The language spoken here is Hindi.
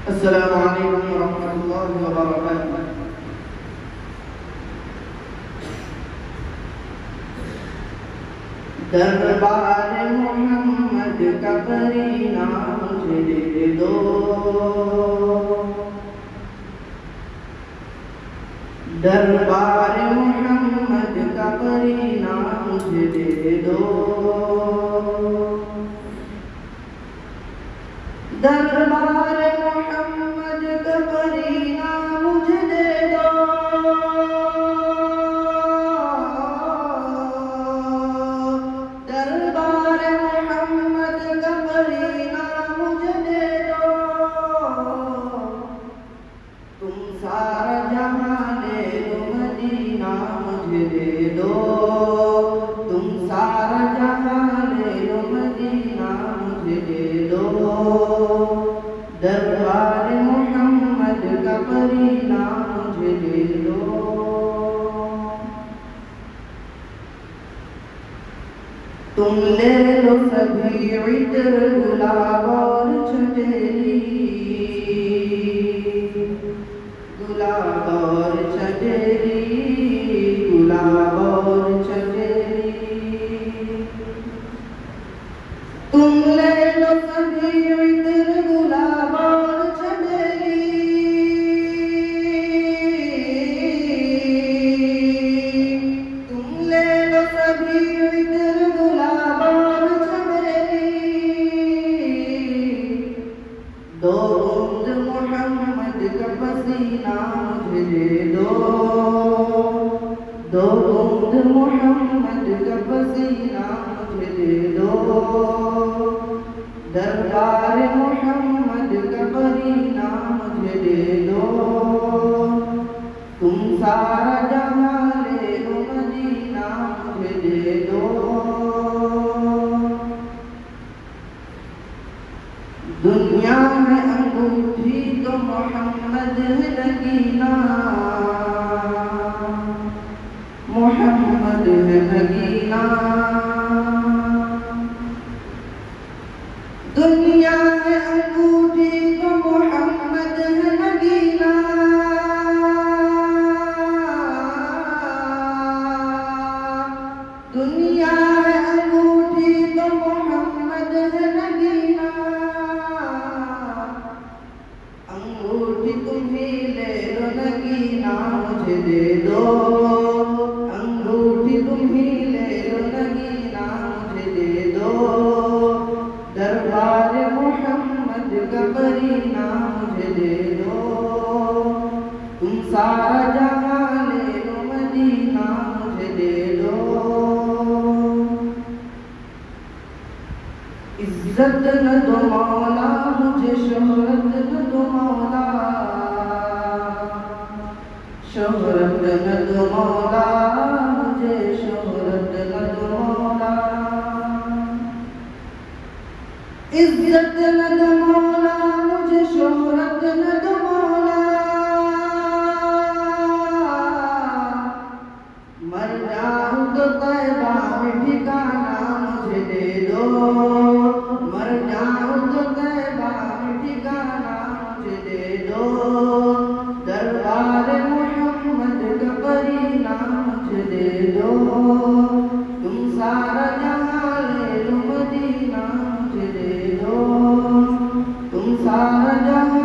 अस्सलामु अलैकुम वरहमतुल्लाहि वबरकातुह। दरबार मोहम्मद का करीना मुझे दे दो, दरबार मोहम्मद का करीना मुझे दे दो, दरबार मोहम्मद का करीना मुझे दे दो, दरबार मोहम्मद का करीना मुझे दे दो। तुम सारा जहां ले लो मदीना मुझे दे दो, तुम सारा जहां ले लो मदीना मुझे दे दो, दरबार मोहम्मद का करीना मुझे दे दो। तुम ले लो सभी इत्र गुलाब और चमेली, गुलाब और चमेली, गुलाब और चमेली। तुम ले लो सभी इत्र गुलाब और चमेली, तुम ले लो सभी इत्र गुलाब और चमेली। दो बूंद मोहम्मद का पसीना मुझे दे दो, दो बूंद मोहम्मद का पसीना मुझे दे दो, दरबार मोहम्मद का करीना मुझे दे दो। तुम सारा जहां ले लो मदीना मुझे दे दो। दुनिया में अंगूठी तो मोहम्मद है नगीना, मोहम्मद है नगीना। दुनिया में अंगूठी तो मोहम्मद है नगीना, दुनिया में अंगूठी तो मोहम्मद है नगीना। अंगूठी तुम ही ले लो नगीना मुझे दे दो, अंगूठी तुम ही ले लो नगीना मुझे दे दो, दरबार मोहम्मद का करीना मुझे दे दो। तुम सारा जहां ले लो मदीना मुझे दे दो। इज्जत न दो मौला मुझे, शोहरत न दो मौला, शोहरत न दो मौला मुझे, शोहरत न दो मौला। इज्जत न दो मौला मुझे, शोहरत न दो मौला। मर जाऊं तो तैबा में ठिकाना मुझे दे दो, मर जाऊं तो तैबा में ठिकाना मुझे दे दो, दरबार मोहम्मद का करीना मुझे दे दो। तुम सारा जहां ले लो मदीना मुझे दे दो, तुम सारा जहां